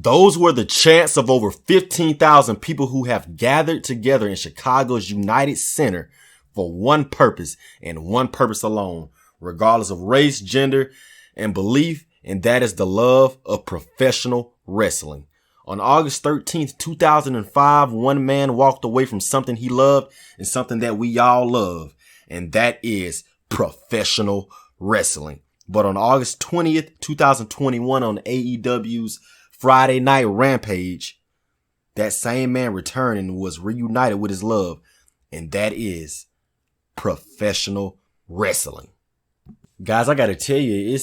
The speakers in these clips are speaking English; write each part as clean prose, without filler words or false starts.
Those were the chants of over 15,000 people who have gathered together in Chicago's United Center for one purpose and one purpose alone, regardless of race, gender, and belief, and that is the love of professional wrestling. On August 13th, 2005, one man walked away from something he loved and something that we all love, and that is professional wrestling. But on August 20th, 2021, on AEW's Friday Night Rampage, that same man returned and was reunited with his love, and that is professional wrestling. Guys, I gotta tell you,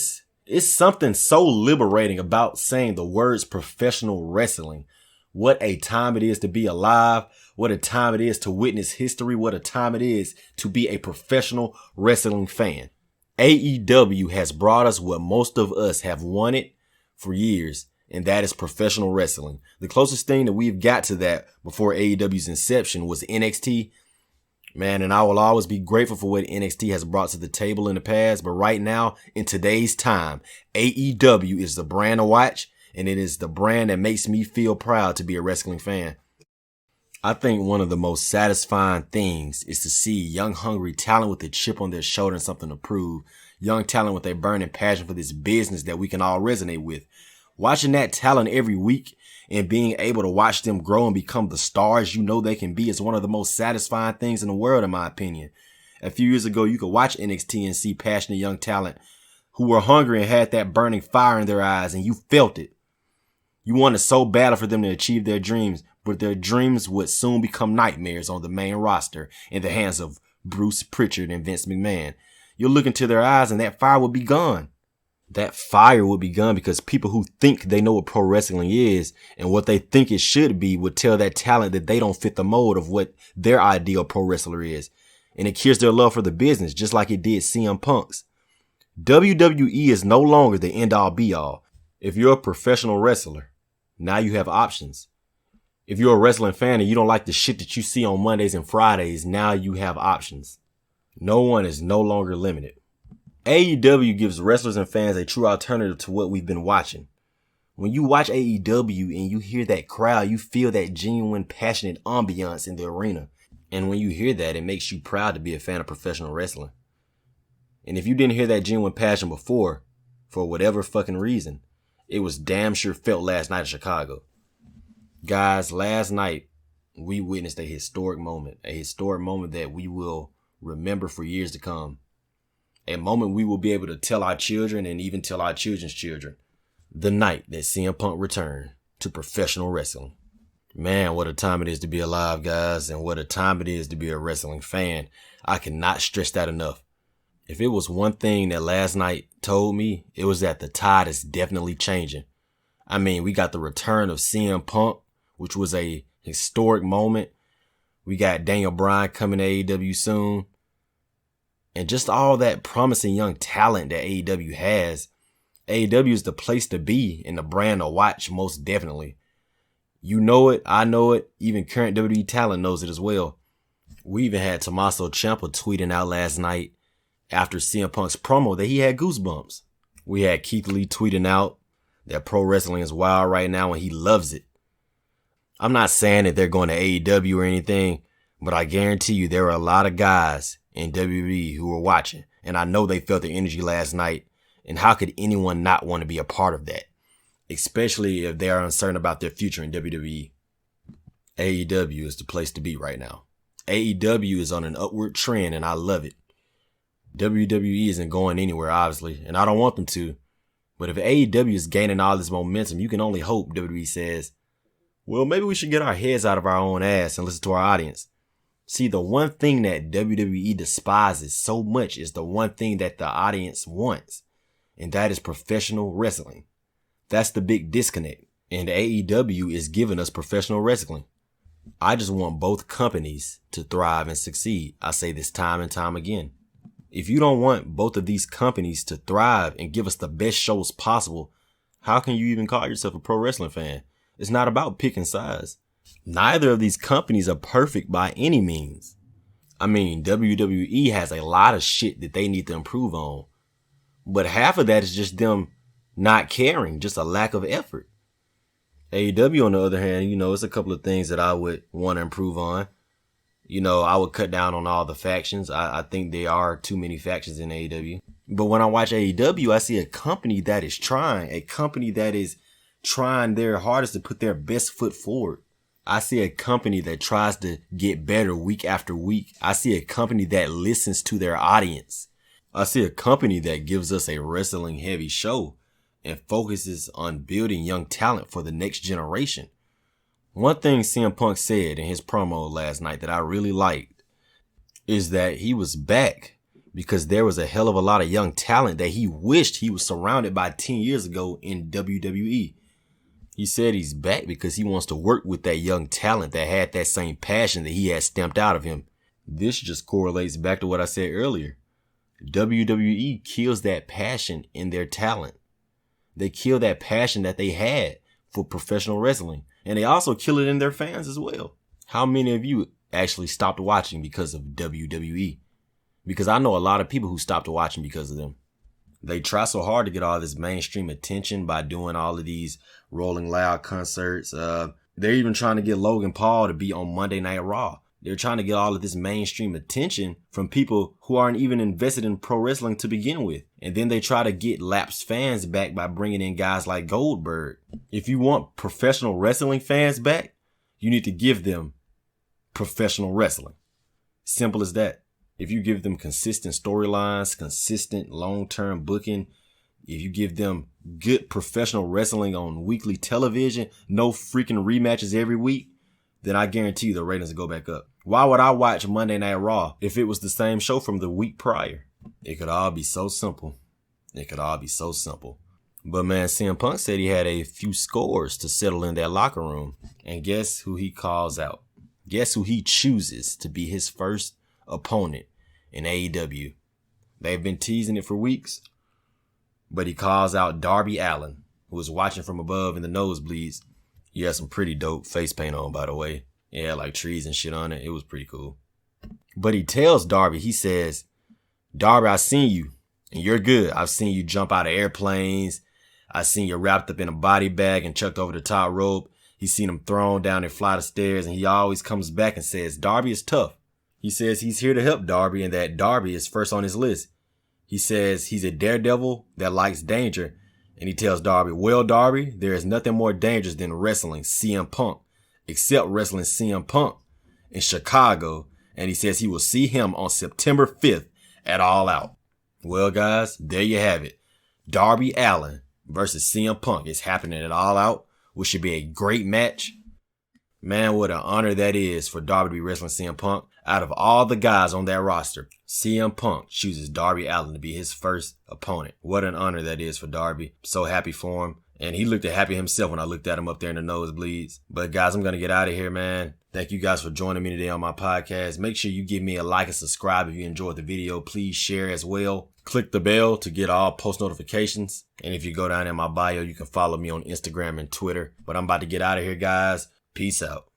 it's something so liberating about saying the words professional wrestling. What a time it is to be alive. What a time it is to witness history. What a time it is to be a professional wrestling fan. AEW has brought us what most of us have wanted for years, and that is professional wrestling. The closest thing that we've got to that before AEW's inception was NXT. Man, and I will always be grateful for what NXT has brought to the table in the past. But right now, in today's time, AEW is the brand to watch, and it is the brand that makes me feel proud to be a wrestling fan. I think one of the most satisfying things is to see young, hungry talent with a chip on their shoulder and something to prove. Young talent with a burning passion for this business that we can all resonate with. Watching that talent every week and being able to watch them grow and become the stars you know they can be is one of the most satisfying things in the world, in my opinion. A few years ago, you could watch NXT and see passionate young talent who were hungry and had that burning fire in their eyes, and you felt it. You wanted so badly for them to achieve their dreams, but their dreams would soon become nightmares on the main roster in the hands of Bruce Pritchard and Vince McMahon. You'll look into their eyes and that fire would be gone. That fire would be gone because people who think they know what pro wrestling is and what they think it should be would tell that talent that they don't fit the mold of what their ideal pro wrestler is. And it kills their love for the business, just like it did CM Punk's. WWE is no longer the end all be all. If you're a professional wrestler, now you have options. If you're a wrestling fan and you don't like the shit that you see on Mondays and Fridays, now you have options. No one is no longer limited. AEW gives wrestlers and fans a true alternative to what we've been watching. When you watch AEW and you hear that crowd, you feel that genuine, passionate ambiance in the arena. And when you hear that, it makes you proud to be a fan of professional wrestling. And if you didn't hear that genuine passion before, for whatever fucking reason, it was damn sure felt last night in Chicago. Guys, last night, we witnessed a historic moment that we will remember for years to come. A moment we will be able to tell our children and even tell our children's children. The night that CM Punk returned to professional wrestling. Man, what a time it is to be alive, guys, and what a time it is to be a wrestling fan. I cannot stress that enough. If it was one thing that last night told me, it was that the tide is definitely changing. I mean, we got the return of CM Punk, which was a historic moment. We got Daniel Bryan coming to AEW soon. And just all that promising young talent that AEW has, AEW is the place to be and the brand to watch most definitely. You know it, I know it, even current WWE talent knows it as well. We even had Tommaso Ciampa tweeting out last night after CM Punk's promo that he had goosebumps. We had Keith Lee tweeting out that pro wrestling is wild right now and he loves it. I'm not saying that they're going to AEW or anything, but I guarantee you there are a lot of guys in WWE who were watching, and I know they felt the energy last night, and how could anyone not want to be a part of that, especially if they are uncertain about their future in WWE. AEW is the place to be right now. AEW is on an upward trend, and I love it. WWE isn't going anywhere, obviously, and I don't want them to, but if AEW is gaining all this momentum, you can only hope WWE says, well, maybe we should get our heads out of our own ass and listen to our audience. See, the one thing that WWE despises so much is the one thing that the audience wants, and that is professional wrestling. That's the big disconnect, and AEW is giving us professional wrestling. I just want both companies to thrive and succeed. I say this time and time again. If you don't want both of these companies to thrive and give us the best shows possible, how can you even call yourself a pro wrestling fan? It's not about picking sides. Neither of these companies are perfect by any means. I mean, WWE has a lot of shit that they need to improve on. But half of that is just them not caring, just a lack of effort. AEW, on the other hand, it's a couple of things that I would want to improve on. I would cut down on all the factions. I think there are too many factions in AEW. But when I watch AEW, I see a company that is trying their hardest to put their best foot forward. I see a company that tries to get better week after week. I see a company that listens to their audience. I see a company that gives us a wrestling heavy show and focuses on building young talent for the next generation. One thing CM Punk said in his promo last night that I really liked is that he was back because there was a hell of a lot of young talent that he wished he was surrounded by 10 years ago in WWE. He said he's back because he wants to work with that young talent that had that same passion that he had stamped out of him. This just correlates back to what I said earlier. WWE kills that passion in their talent. They kill that passion that they had for professional wrestling. And they also kill it in their fans as well. How many of you actually stopped watching because of WWE? Because I know a lot of people who stopped watching because of them. They try so hard to get all this mainstream attention by doing all of these Rolling Loud concerts. They're even trying to get Logan Paul to be on Monday Night Raw. They're trying to get all of this mainstream attention from people who aren't even invested in pro wrestling to begin with. And then they try to get lapsed fans back by bringing in guys like Goldberg. If you want professional wrestling fans back, you need to give them professional wrestling. Simple as that. If you give them consistent storylines, consistent long-term booking, if you give them good professional wrestling on weekly television, no freaking rematches every week, then I guarantee you the ratings will go back up. Why would I watch Monday Night Raw if it was the same show from the week prior? It could all be so simple. It could all be so simple. But man, CM Punk said he had a few scores to settle in that locker room. And guess who he calls out? Guess who he chooses to be his first opponent in AEW? They've been teasing it for weeks, but he calls out Darby Allin, who was watching from above in the nosebleeds. He had some pretty dope face paint on, by the way. It had like trees and shit on it. It was pretty cool. But he tells Darby, he says, Darby, I've seen you and you're good. I've seen you jump out of airplanes. I've seen you wrapped up in a body bag and chucked over the top rope. He's seen him thrown down a flight of stairs, and he always comes back and says, Darby is tough. He says he's here to help Darby and that Darby is first on his list. He says he's a daredevil that likes danger. And he tells Darby, well, Darby, there is nothing more dangerous than wrestling CM Punk, except wrestling CM Punk in Chicago. And he says he will see him on September 5th at All Out. Well, guys, there you have it. Darby Allin versus CM Punk is happening at All Out, which should be a great match. Man, what an honor that is for Darby to be wrestling CM Punk. Out of all the guys on that roster, CM Punk chooses Darby Allin to be his first opponent. What an honor that is for Darby. So happy for him. And he looked happy himself when I looked at him up there in the nosebleeds. But guys, I'm going to get out of here, man. Thank you guys for joining me today on my podcast. Make sure you give me a like and subscribe if you enjoyed the video. Please share as well. Click the bell to get all post notifications. And if you go down in my bio, you can follow me on Instagram and Twitter. But I'm about to get out of here, guys. Peace out.